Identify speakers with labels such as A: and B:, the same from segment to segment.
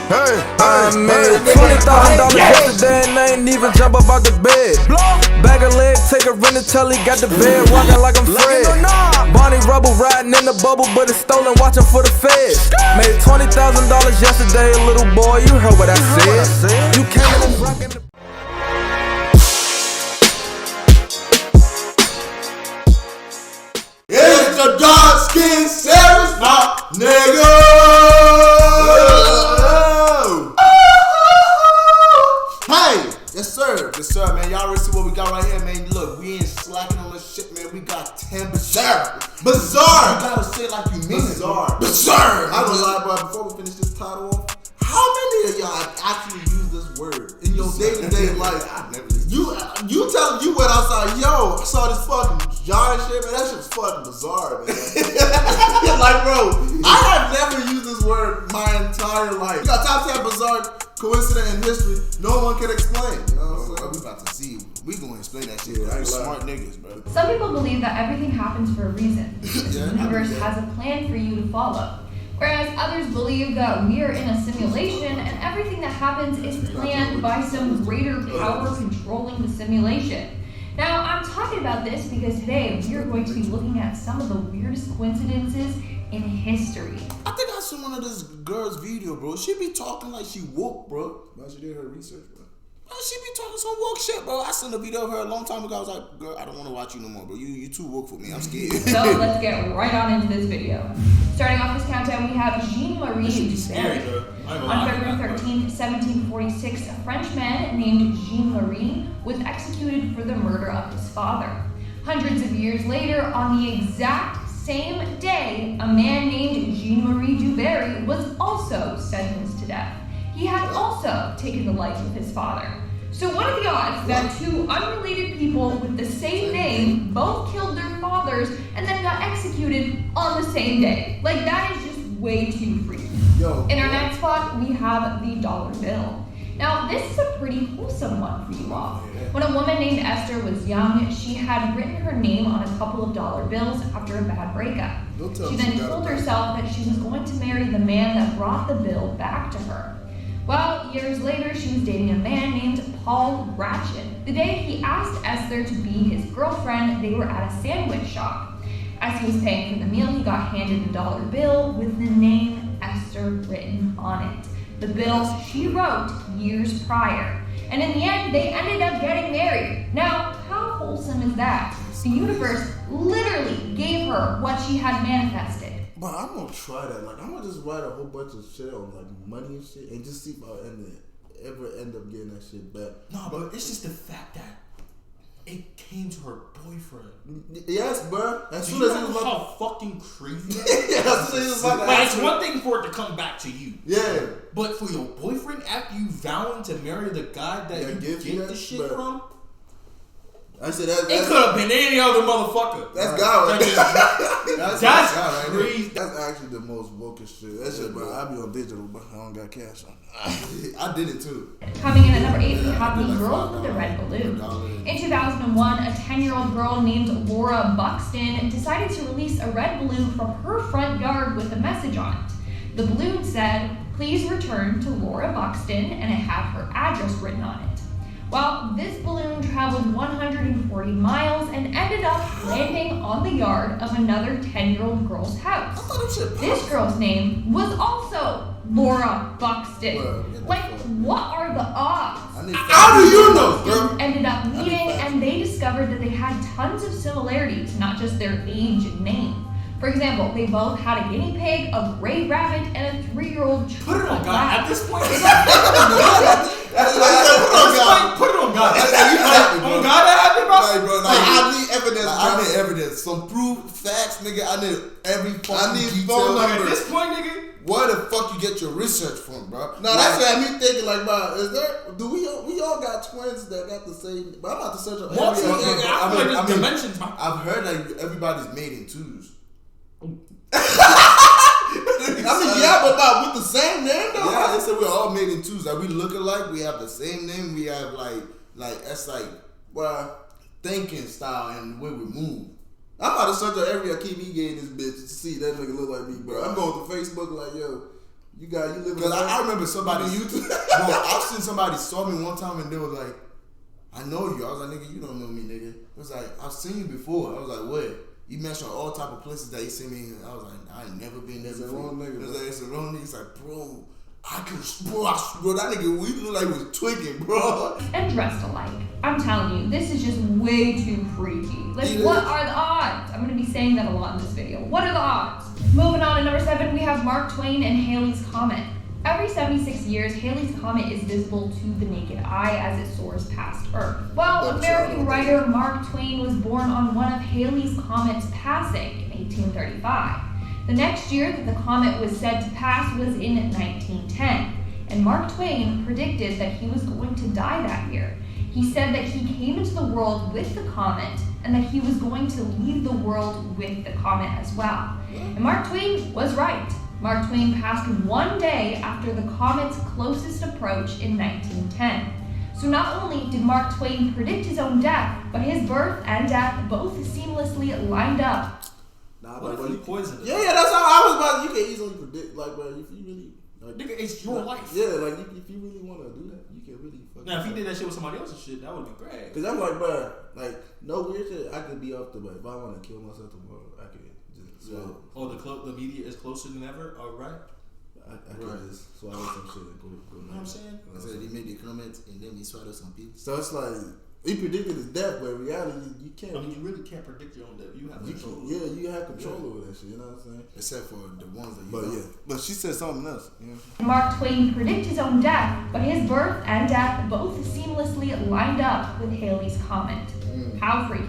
A: I made $20,000 yesterday and I ain't even jump up out the bed. Bag a leg, take a rent until he got the bed, walking like I'm Fred. Bonnie Rubble riding in the bubble, but it's stolen, watching for the feds. Made $20,000 yesterday, little boy, you heard what I said. You came in and rockin' the
B: It's the dark skin Sarah's pop, nigga. Hey, yes sir, man. Y'all already see what we got right here, man. Look, we ain't slacking on this shit, man. We got 10 Bizzare. You gotta say it like you mean it. Bizzare. I don't lie, bro. Before we finish this title off, how many of y'all actually use this word in your day-to-day life? You tell you went outside, yo, I saw this fucking jar and shit, man. That shit's fucking bizarre, man. Like, bro, I have never used this word my entire life. You got top 10 bizarre coincidence in history no one can explain. You know what I'm saying? We about to see. We gonna explain that shit. Yeah, smart niggas, bro.
C: Some people believe that everything happens for a reason. The universe has a plan for you to follow. Whereas others believe that we are in a simulation and everything that happens is planned by some greater power controlling the simulation. Now, I'm talking about this because today we are going to be looking at some of the weirdest coincidences in history.
B: I think I saw one of this girl's video, bro. She be talking like she woke, bro. But she did her research, bro. She be talking some woke shit, bro. I seen a video of her a long time ago. I was like, girl, I don't want to watch you no more, bro. You too woke for me. I'm scared.
C: So let's get right on into this video. Starting off this countdown, we have Jean-Marie Bizzare. On February 13th, 1746, a French man named Jean-Marie was executed for the murder of his father. Hundreds of years later, on the exact same day, a man named Jean-Marie Dubarry was also sentenced to death. He had also taken the life of his father. So what are the odds that two unrelated people with the same name both killed their fathers and then got executed on the same day? Like, that is just way too freaky. In our next spot, we have the dollar bill. Now, this is a pretty wholesome one for you all. When a woman named Esther was young, she had written her name on a couple of dollar bills after a bad breakup. She then told herself that she was going to marry the man that brought the bill back to her. Well, years later, she was dating a man named Paul Ratchet. The day he asked Esther to be his girlfriend, they were at a sandwich shop. As he was paying for the meal, he got handed a dollar bill with the name Esther written on it. The bill she wrote years prior. And in the end, they ended up getting married. Now, how wholesome is that? The universe literally gave her what she had manifested.
B: But I'm gonna try that. Like, I'm gonna just write a whole bunch of shit on like money and shit, and just see if I ever end up getting that shit back.
D: No, but it's just the fact that it came to her boyfriend.
B: Yes, bro. As soon
D: as
B: it was
D: how fucking crazy.
B: As soon as it was
D: like it's one thing for it to come back to you.
B: Yeah.
D: But for your boyfriend, after you vowing to marry the guy that you get the shit from.
B: I said that.
D: It could have been any other motherfucker.
B: That's God.
D: That's crazy.
B: That's actually the most wokest shit. That shit, bro. I be on digital, but I don't got cash on. I did it too.
C: Coming in at number 8, we have the girl with the red balloon. In 2001, a 10-year-old girl named Laura Buxton decided to release a red balloon from her front yard with a message on it. The balloon said, "Please return to Laura Buxton," and it had her address written on it. Well, this balloon traveled 140 miles and ended up landing on the yard of another 10-year-old girl's house. This girl's name was also Laura Buxton. Like, what are the odds?
B: How do you know, bro?
C: Ended up meeting, and they discovered that they had tons of similarities, not just their age and name. For example, they both had a guinea pig, a gray rabbit, and a 3-year-old child.
D: Put it on God. At this point,
B: put it on God.
D: On God, that happened, bro.
B: Like, bro, I need evidence. I need evidence. Some proof, facts, nigga. I need every phone number.
D: At this point, nigga,
B: where the fuck you get your research from, bro? No, that's what me thinking. Like, bro, do we all got twins that got the same? But I'm about to search up.
D: Dimensions.
B: I've heard that everybody's made in twos. But with the same name though. Yeah, they said we're all made in twos. Like, we look alike. We have the same name. We have like that's like thinking style and the way we move. I'm about to search out every Akimi game in this bitch to see that nigga look like me, bro. I'm going to Facebook like, yo,
E: You live.
B: Because I remember somebody YouTube. I've seen somebody saw me one time and they was like, "I know you." I was like, "Nigga, you don't know me, nigga." It was like, "I've seen you before." I was like, "Where?" You mentioned all type of places that you see me. I was like, "I ain't never been there."
E: It's a wrong nigga.
B: It was like, it's a wrong nigga. He's like, "Bro, bro, that nigga, we look like we was tweaking, bro."
C: And dressed alike. I'm telling you, this is just way too freaky. Like, what are the odds? I'm gonna be saying that a lot in this video. What are the odds? Moving on to number 7, we have Mark Twain and Halley's Comet. Every 76 years, Halley's Comet is visible to the naked eye as it soars past Earth. Well, American writer Mark Twain was born on one of Halley's Comets passing in 1835. The next year that the comet was said to pass was in 1910, and Mark Twain predicted that he was going to die that year. He said that he came into the world with the comet and that he was going to leave the world with the comet as well. And Mark Twain was right. Mark Twain passed one day after the comet's closest approach in 1910. So not only did Mark Twain predict his own death, but his birth and death both seamlessly lined up.
E: Nah,
D: what if he poisoned it?
E: Yeah, that's how I was about. You can easily predict, like, bro, if you really, like,
D: Nigga, it's your life.
E: Yeah, like, if you really want to do that, you can really.
D: Now, if he did that shit with somebody else's shit, that would be great.
E: Cause I'm like, bro, like, no weird shit. I could be off the way. If I want to kill myself tomorrow, I could just swallow.
D: Oh, the media is closer than ever. All right.
E: I could just swallow some shit and go.
D: You know what I'm saying?
B: I said he made the comments and then he swallowed some people.
E: So it's like he predicted his death, but in reality, you can't.
D: I mean, you really can't predict your own death. You have control.
E: Yeah, you have control over that shit. You know what I'm saying?
B: Except for the ones that you
E: But
B: don't.
E: yeah, but she said something else. You know?
C: Mark Twain predicted his own death, but his birth and death both seamlessly lined up with Halley's Comet. How freaky.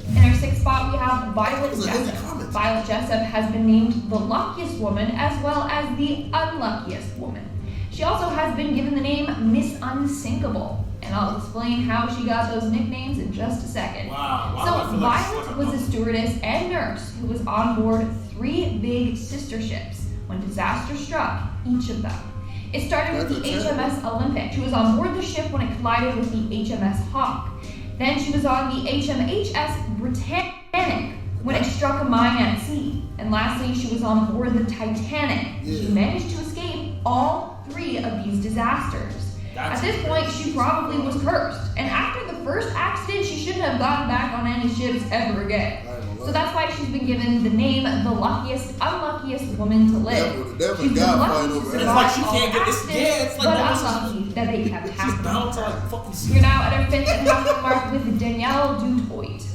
C: In our 6th spot, we have Violet Jessup. Violet Jessup has been named the luckiest woman as well as the unluckiest woman. She also has been given the name Miss Unsinkable, and I'll explain how she got those nicknames in just a second.
D: Wow.
C: So Violet was a stewardess and nurse who was on board 3 big sister ships when disaster struck each of them. It started with the HMS Olympic. She was on board the ship when it collided with the HMS Hawk. Then she was on the HMHS Britannic when it struck a mine at sea. And lastly, she was on board the Titanic. She managed to escape all 3 of these disasters. At this point, she probably was cursed. And after the first accident, she shouldn't have gotten back on any ships ever again. So that's why she's been given the name the luckiest, unluckiest woman to live. She's been lucky to survive
D: it's like she
C: all
D: can't get this.
C: accidents,
D: Yeah, it's like
C: but
D: that
C: unlucky that they kept
D: She's
C: happening.
D: bound to like fucking see.
C: We're now at our 5th and halfway mark with Danielle Dutoit.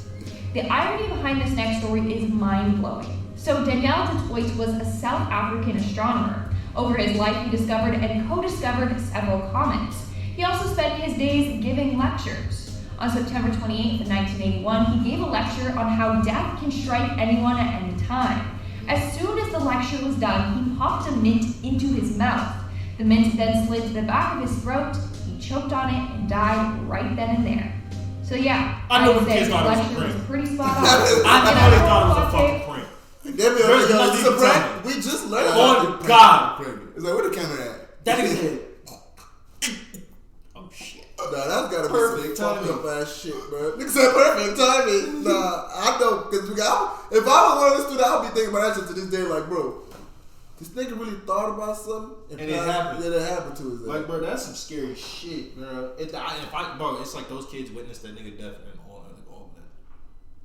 C: The irony behind this next story is mind-blowing. So Danielle Dutoit was a South African astronomer. Over his life, he discovered and co-discovered several comets. He also spent his days giving lectures. On September 28th, 1981, he gave a lecture on how death can strike anyone at any time. As soon as the lecture was done, he popped a mint into his mouth. The mint then slid to the back of his throat, he choked on it, and died right then and there. So yeah,
D: I know
C: I'd
D: the
C: say
D: kids
C: the
D: thought it was a
C: lecture
D: prank.
C: was pretty spot on.
D: I know they thought it was a fucking prank. There's nothing to tell me.
E: We just learned.
D: Oh God!
B: It's like, where the camera at?
D: That is oh shit.
E: Nah, that's gotta be
D: Perfect
E: some fucked
D: timing.
E: up ass shit, bro. Nigga said perfect timing. Nah, I don't, cause if I was one of this student, I'd be thinking about that shit to this day, like, bro, this nigga really thought about something
D: And it happened.
E: Yeah, it happened to his ass.
D: Like, bro, that's some scary shit, bro. Bro, it's like those kids witnessed that nigga death and all that.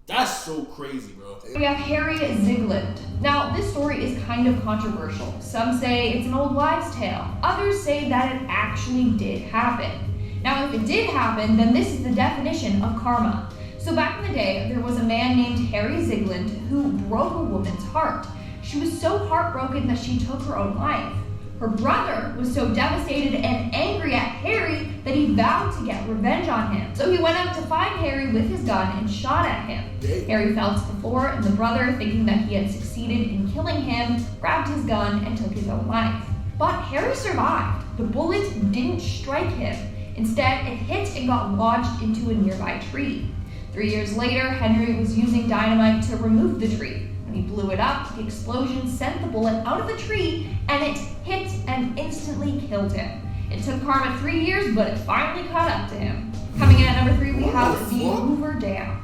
D: That's so crazy, bro.
C: We have Harry Zigland. Now, this story is kind of controversial. Some say it's an old wives' tale. Others say that it actually did happen. Now, if it did happen, then this is the definition of karma. So back in the day, there was a man named Harry Zigland who broke a woman's heart. She was so heartbroken that she took her own life. Her brother was so devastated and angry at Harry that he vowed to get revenge on him. So he went out to find Harry with his gun and shot at him. Harry fell to the floor, and the brother, thinking that he had succeeded in killing him, grabbed his gun and took his own life. But Harry survived. The bullet didn't strike him. Instead, it hit and got lodged into a nearby tree. 3 years later, Henry was using dynamite to remove the tree. When he blew it up, the explosion sent the bullet out of the tree, and it hit and instantly killed him. It took karma 3 years, but it finally caught up to him. Coming in at number 3, we have the Hoover Dam.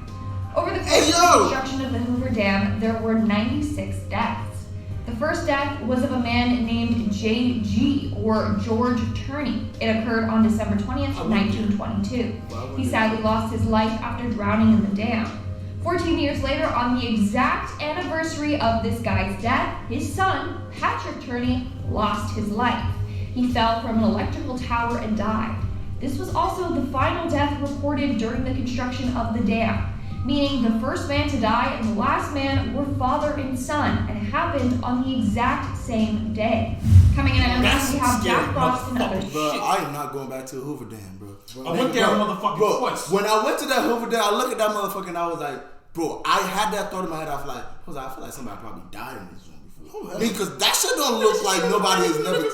C: Over the course of the construction of the Hoover Dam, there were 96 deaths. The first death was of a man named J.G. or George Turney. It occurred on December 20th, 1922. He sadly lost his life after drowning in the dam. 14 years later, on the exact anniversary of this guy's death, his son, Patrick Turney, lost his life. He fell from an electrical tower and died. This was also the final death reported during the construction of the dam, meaning the first man to die and the last man were father and son, and it happened on the exact same day. Coming in at number 2, we have Jack Frost and others.
B: Bro, I am not going back to the Hoover Dam, bro.
D: I went there motherfucking twice.
B: When I went to that Hoover Dam, I looked at that motherfucker and I was like, bro, I had that thought in my head. I feel like somebody probably died in this room before. Because that shit don't look like nobody has never.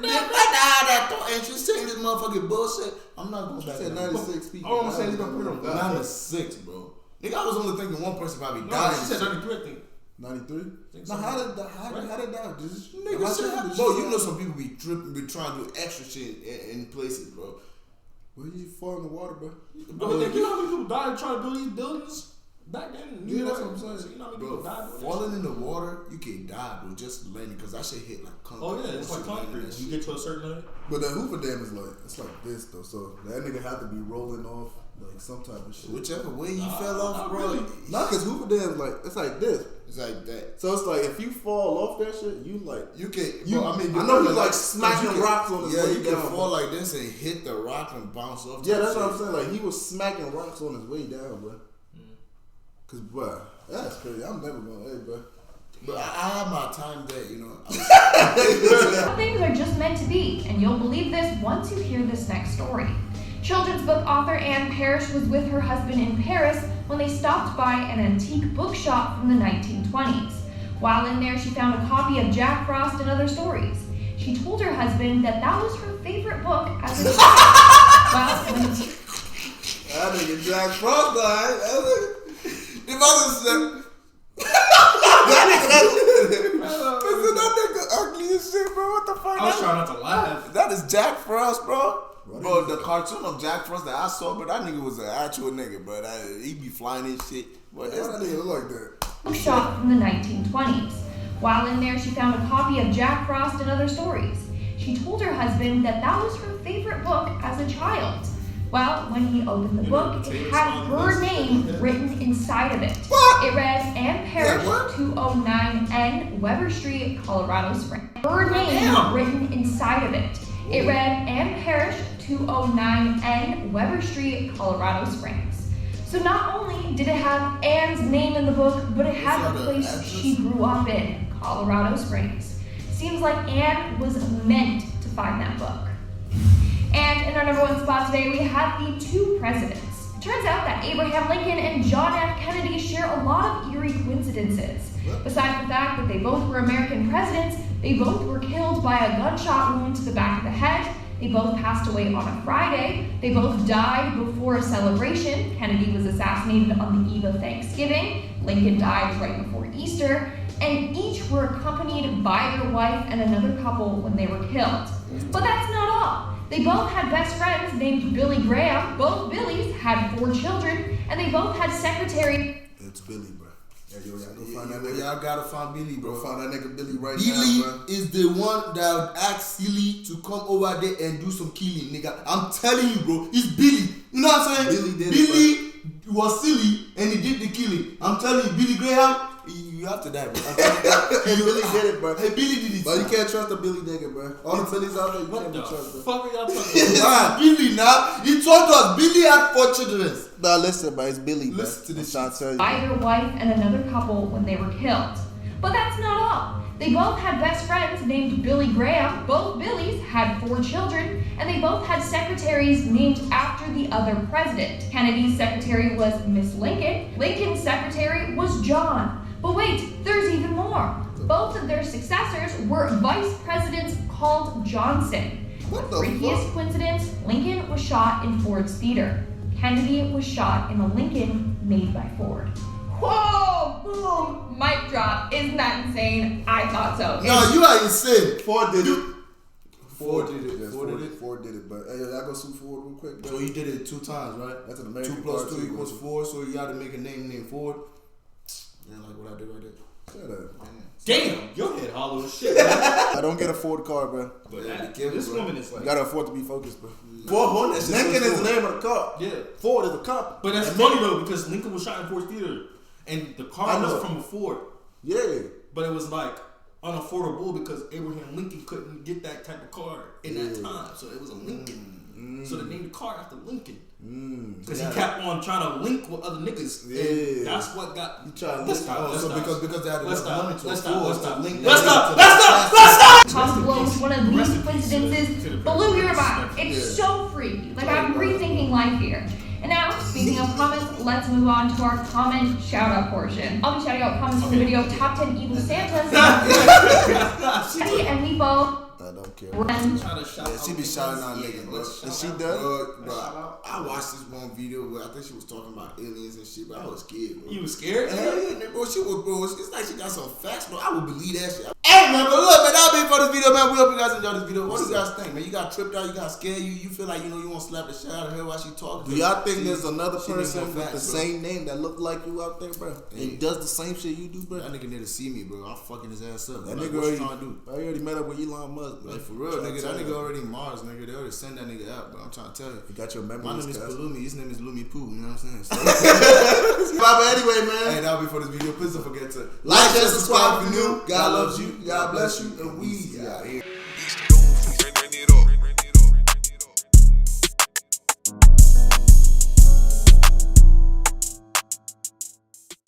B: That thought and she's saying this motherfucking bullshit. I'm not going back.
E: Said 96 people.
D: All I'm saying is gonna put on God.
B: 96, bro. Nigga, I was only thinking one person probably
D: No,
B: died.
D: she said 93, I think.
E: 93?
D: Think
E: Now,
D: so.
E: how did that?
B: Nigga, shit, bro, you know some people be tripping, be trying to do extra shit in places, bro.
E: Where you fall in the water, bro?
D: Bro, you know how many people died trying to build these buildings back then?
E: Yeah, that's what I'm saying.
D: So you know how many people
B: Bro,
D: died doing that
B: falling in the water, you can die, bro. Just landing, because that shit hit like concrete.
D: Oh yeah, it's like concrete. You get to a certain limit.
E: But the Hoover Dam is like this though, so that nigga had to be rolling off like some type of shit.
B: Whichever way you fell off, bro.
D: Really.
E: Not cause Hoover Dam it's like this.
B: It's like that.
E: So it's like if you fall off that shit, you like
B: You can.
E: you.
B: I mean,
E: I know
B: you
E: he's like smacking
B: you can-
E: rocks on his
B: Yeah,
E: way
B: you can
E: down.
B: fall like this and hit the rock and bounce off.
E: Yeah,
B: type
E: that's what I'm
B: shit.
E: saying. Like he was smacking rocks on his way down, bro. Cause bro, that's crazy. I'm never gonna, hey, bro.
B: But I had my time there, you know.
C: Some things are just meant to be, and you'll believe this once you hear this next story. Children's book author Anne Parrish was with her husband in Paris when they stopped by an antique bookshop from the 1920s. While in there, she found a copy of Jack Frost and Other Stories. She told her husband that was her favorite book as a child. Well,
E: That nigga Jack Frost died.
B: If I was
E: That nigga ugly as shit, bro. What the fuck?
D: I was trying not to laugh.
B: that is Jack Frost, bro. Bro, the cartoon of Jack Frost that I saw, but that nigga was an actual nigga, bro. He be flying his shit. But
E: Why that nigga look like that?
C: bookshop from the 1920s. While in there, she found a copy of Jack Frost and Other Stories. She told her husband that was her favorite book as a child. Well, when he opened the book, it had her name written inside of it.
B: What?
C: It read Anne Parrish,
B: Yeah, what?
C: 209N, Weber Street, Colorado Springs. Her name written inside of it. It read Anne Parrish, 209N, Weber Street, Colorado Springs. So not only did it have Anne's name in the book, but it had the place she grew up in, Colorado Springs. Seems like Anne was meant to find that book. And in our number 1 spot today, we have the 2 presidents. It turns out that Abraham Lincoln and John F. Kennedy share a lot of eerie coincidences. Besides the fact that they both were American presidents, they both were killed by a gunshot wound to the back of the head. They both passed away on a Friday. They both died before a celebration. Kennedy was assassinated on the eve of Thanksgiving. Lincoln died right before Easter. And each were accompanied by their wife and another couple when they were killed. But that's not all. They both had best friends named Billy Graham. Both Billys had 4 children, and they both had secretary.
E: It's Billy, bro. Yeah, yo, y'all go find that nigga.
B: Y'all gotta find Billy,
E: Bro,
B: bro.
E: find that nigga Billy right
B: Billy
E: now, bro.
B: is the one that asked Silly to come over there and do some killing, nigga. I'm telling you, bro. It's Billy. You know what I'm saying?
E: Billy did it,
B: Billy was silly and he did the killing. I'm telling you, Billy Graham, you have to die, bro. I'm telling you.
E: Hey, Billy did it, bro.
B: Hey, Billy did it.
E: But you can't trust the Billy nigga, bro. All the Billies out there, you
D: What
E: can't be
D: the
E: trusted.
D: fuck are y'all talking
B: It's
D: about?
B: Billy now. He told us Billy had 4 children.
E: Nah, listen, bro. It's Billy, bro.
B: Listen to this
E: I'm trying to tell you.
C: By their wife and another couple when they were killed. But that's not all. They both had best friends named Billy Graham. Both Billys had 4 children, and they both had secretaries named after the other president. Kennedy's secretary was Miss Lincoln. Lincoln's secretary was John. But wait, there's even more. Both of their successors were vice presidents called Johnson.
E: What the
C: Freakiest
E: fuck?
C: coincidence, Lincoln was shot in Ford's theater. Kennedy was shot in a Lincoln made by Ford. Whoa! Boom! Mic drop. Isn't that insane? I thought so.
B: No, you are insane.
E: Ford did it.
B: Ford did it.
E: Yes,
B: Ford did it.
E: Ford did it. But hey, y'all go sue Ford real quick, bro.
B: So he did it 2 times, right?
E: That's an American
B: 2 plus
E: cartoon,
B: 2 equals
E: bro.
B: 4, so you got to make a name named Ford. Yeah, like what I did right there.
E: Shut up.
D: Damn, your head hollow as shit, bro.
E: I don't get a Ford car, bro.
D: But
B: Yeah, be careful,
D: this
B: bro.
D: woman is
E: You
D: like,
E: gotta afford to be focused, bro.
B: Ford, that shit
E: Lincoln
B: so
E: is the
B: cool.
E: name of the car.
D: yeah.
E: Ford is the company.
D: But that's funny though because Lincoln was shot in Ford Theater, and the
E: I
D: car
E: know.
D: was from a Ford,
E: Yeah.
D: but it was like unaffordable because Abraham Lincoln couldn't get that type of car in that time, so it was a Lincoln. So they named the car after Lincoln because he kept on trying to link with other niggas, and that's what got.
E: You try to
D: Let's
E: link-
D: stop.
E: oh,
D: Let's
B: So
D: stop.
B: because they had to
D: Let's
B: give
D: stop.
B: money to
D: Let's
B: a
D: stop.
B: Ford
D: Let's
B: to
D: stop.
B: link
D: Let's
B: that
D: stop.
B: to
D: Let's
B: the
D: stop.
B: class-
D: Let's stop.
C: Tom blow was one of
D: Rest
C: these
D: in peace to
C: coincidences
D: the
C: blew your
D: president.
C: mind. It's so freaky. Like I'm rethinking life here. And now, speaking of comments, let's move on to our comment shout-out portion. I'll be shouting out comments from the video Top 10 Evil Santas. Eddie and Meepo.
E: I don't care.
C: Ren.
D: Trying to shout
B: Yeah, she be shouting out niggas, bro.
E: And she does?
B: Bro, I watched this one video where I think she was talking about aliens and shit, but I was scared, bro.
D: You was scared?
B: Hell yeah, bro. She was, bro. It's like she got some facts, bro. I would believe that shit. Hey, man, but look, man, that'll be it for this video, man. We hope you guys enjoyed this video. What do you guys think, man? You got tripped out, you got scared, you feel like, you want to slap the shit out of her while she talking?
E: Do y'all think there's another
B: she needs
E: person
B: more
E: with the
B: facts, bro.
E: same name that look like you out there, bro? And does the same shit you do, bro?
B: That nigga need to see me, bro. I'm fucking his ass up.
E: That
B: Like,
E: nigga
B: what you
E: already,
B: trying to do?
E: I already met up with Elon Musk, bro.
B: Like, for real, nigga. That nigga already Mars, nigga. They already sent that nigga out, bro. I'm trying to tell you.
E: You got your
B: My
E: memories,
B: name is
E: cuz.
B: Palumi. His name is Lumi Poo. You know what I'm saying? So,
E: But anyway, man.
B: hey, that'll be for this video. Please don't forget to
E: Like, share, subscribe if you're new. God loves you. God bless you. And we out here.
F: Turn it up.